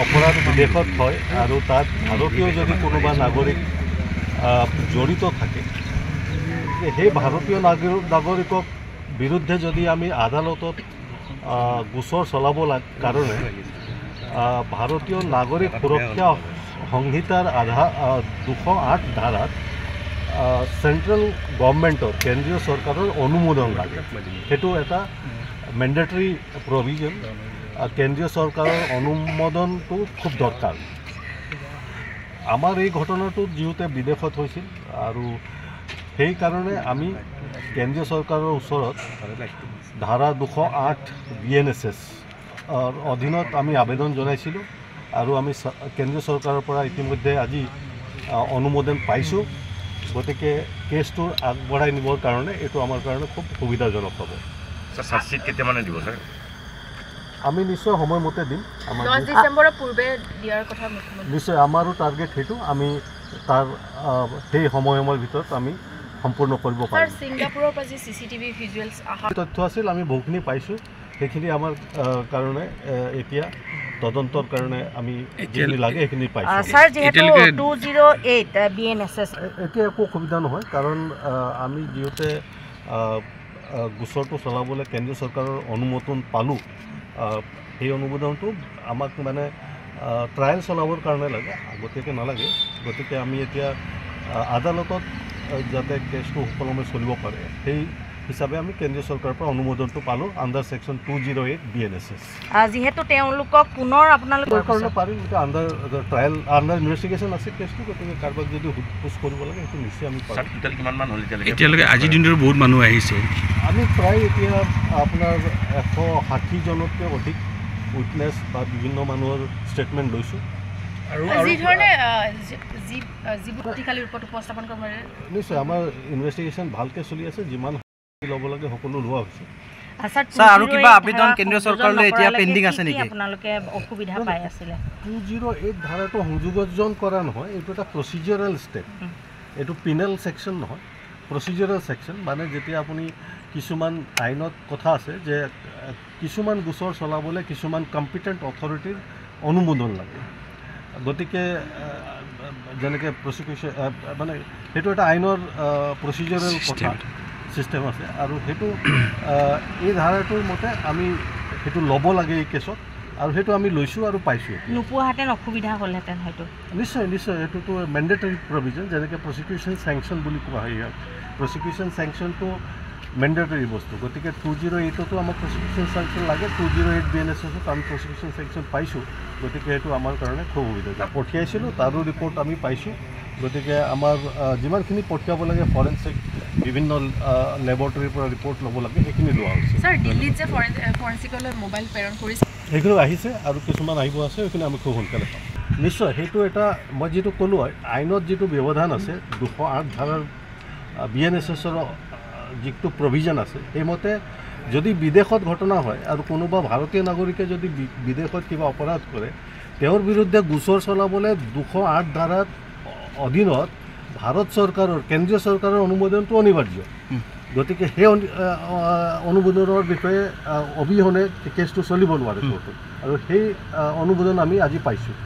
অপৰাধ বিদেশত হয় আৰু তাত ভাৰতীয় যদি কোনোবা নাগৰিক জড়িত থাকে, সেই ভাৰতীয় নাগৰিকক বিৰুদ্ধে যদি আমি আদালতত গোচৰ চলাব কাৰণে ভাৰতীয় নাগৰিক সুৰক্ষা সংহিতাৰ 208 ধাৰাত চেণ্ট্ৰেল গভৰ্ণমেণ্টৰ কেন্দ্ৰীয় চৰকাৰৰ অনুমোদন লাগে। সেইটো এটা মেণ্ডেটৰী প্ৰভিজন। কেন্দ্ৰীয় চৰকাৰৰ অনুমোদনটো খুব দৰকাৰ। আমাৰ এই ঘটনাটো যিহেতু বিদেশত হৈছিল আৰু সেইকাৰণে আমি কেন্দ্ৰীয় চৰকাৰৰ ওচৰত ধাৰা 208 BNSS অধীনত আমি আবেদন জনাইছিলোঁ আৰু আমি কেন্দ্ৰীয় চৰকাৰৰ পৰা ইতিমধ্যে আজি অনুমোদন পাইছোঁ। গতিকে কেছটো আগবঢ়াই নিবৰ কাৰণে এইটো আমাৰ কাৰণে খুব সুবিধাজনক হ'ব। চাৰ্জশ্বিট কেতিয়ামানে দিব ছাৰ? আমি নিশ্চয় সময়মতে দিম। 10 ডিচেম্বৰৰ পূৰ্বে দিয়াৰ কথা নিশ্চয় আমাৰো টাৰ্গেট সেইটো। আমি তাৰ সেই সময়ৰ ভিতৰত আমি সম্পূৰ্ণ কৰিব পাৰিম। ছাৰ, ছিংগাপুৰৰ পৰা যি CCTV ভিজুৱেলছ তথ্য আছিল আমি বহুখিনি পাইছোঁ। সেইখিনি আমাৰ কাৰণে এতিয়া তদন্তৰ কাৰণে আমি যিখিনি লাগে সেইখিনি পাইছোঁ। ছাৰ, যিহেতু 208 BNSS এতিয়া একো অসুবিধা নহয়, কাৰণ আমি যিহেতু গোচৰটো চলাবলৈ কেন্দ্ৰীয় চৰকাৰৰ অনুমোদন পালোঁ। সেই অনুমোদনটো আমাক মানে ট্ৰায়েল চলাবৰ কাৰণে লাগে, গতিকে নালাগে। গতিকে আমি এতিয়া আদালতত যাতে কেছটো সুকলমে চলিব পাৰে সেই হিচাপে আমি কেন্দ্ৰীয় চৰকাৰৰ পৰা অনুমোদনটো পালোঁ আণ্ডাৰ ছেকশ্যন 208 BNSS। যিহেতু তেওঁলোকক পুনৰ আপোনালোকৰ কাৰণে পাৰিম। এতিয়া আণ্ডাৰ ট্ৰায়েল আণ্ডাৰ ইনভেষ্টিগেশ্যন আছে কেছটো, গতিকে কাৰোবাক যদি সোধ কৰিব লাগে সেইটো নিশ্চয় আমি পাৰিম। কিমানমান হ'ল এতিয়ালৈকে? আজিৰ দিনটোত বহুত মানুহ আহিছে। আমি প্ৰায় এতিয়া আপোনাৰ 160 জনতকৈ অধিক উইটনেছ বা বিভিন্ন মানুহৰ ষ্টেটমেণ্ট লৈছোঁ। আৰু যিধৰণে যিবোৰ শক্তিশালী ৰূপত উপস্থাপন কৰিব পাৰে, নিশ্চয় আমাৰ ইনভেষ্টিগেশ্যন ভালকৈ চলি আছে। যিমান ল'ব লাগে সকলো লোৱা হৈছে। স্যাৰ, আৰু কিবা আবেদন কেন্দ্ৰীয় চৰকাৰলৈ এতিয়া পেণ্ডিং আছে নেকি? আপোনালোকে অসুবিধা পাই আছিলে? 208 ধাৰাটো সংযোজন কৰা নহয়, এইটো এটা প্ৰচিজাৰেল ষ্টেপ। এইটো পিনেল ছেকশ্যন নহয়, প্ৰচিজাৰেল ছেকশ্যন। মানে যেতিয়া আপুনি কিছুমান আইনত কথা আছে যে কিছুমান গোচৰ চলাবলৈ কিছুমান কম্পিটেণ্ট অথৰিটিৰ অনুমোদন লাগে। গতিকে যেনেকৈ প্ৰচিকিউশ্যন মানে সেইটো এটা আইনৰ প্ৰচিজাৰেল কথা ছিষ্টেম আছে, আৰু সেইটো এই ধাৰাটোৰ মতে আমি সেইটো ল'ব লাগে এই কেছত, আৰু সেইটো আমি লৈছোঁ আৰু পাইছোঁ। নোপোৱাহেঁতেন অসুবিধা হ'লহেঁতেন হয়তো। নিশ্চয় নিশ্চয়, এইটোতো মেণ্ডেটৰী প্ৰভিজন। যেনেকৈ প্ৰচিকিউশ্যন চেংচন বুলি কোৱা হয়, ইয়াত প্ৰচিকিউশ্যন চেংচনটো মেণ্ডেটৰী বস্তু। গতিকে 208তো আমাক প্ৰচিকিউশ্যন চেংচন লাগে, 208 BNSSত আমি প্ৰচিকিউশ্যন চেংচন পাইছোঁ। গতিকে সেইটো আমাৰ কাৰণে খুব সুবিধা। পঠিয়াইছিলোঁ, তাৰো ৰিপৰ্ট আমি পাইছোঁ। গতিকে আমাৰ যিমানখিনি পঠিয়াব লাগে ফৰেনচিক বিভিন্ন লেবৰেটৰীৰ পৰা ৰিপৰ্ট ল'ব লাগে সেইখিনি লোৱা হৈছে। ছাৰ, দিল্লীত যে ফৰেনচিকলৈ মোবাইল প্ৰেৰণ কৰিছে, সেইখিনি আহিছে আৰু কিছুমান আহিব আছে, সেইখিনি আমি খুব সোনকালে পাম। নিশ্চয় সেইটো এটা মই যিটো ক'লোঁ আইনত যিটো ব্যৱধান আছে 208 ধাৰাৰ BNSSৰ যিটো প্ৰভিজন আছে, সেইমতে যদি বিদেশত ঘটনা হয় আৰু কোনোবা ভাৰতীয় নাগৰিকে যদি বিদেশত কিবা অপৰাধ কৰে, তেওঁৰ বিৰুদ্ধে গোচৰ চলাবলৈ 208 ধাৰাৰ অধীনত ভাৰত চৰকাৰৰ কেন্দ্ৰীয় চৰকাৰৰ অনুমোদনটো অনিবাৰ্য। গতিকে সেই অনুমোদনৰ বিষয়ে অবিহনে কেছটো চলিব নোৱাৰে কোৰ্টত, আৰু সেই অনুমোদন আমি আজি পাইছোঁ।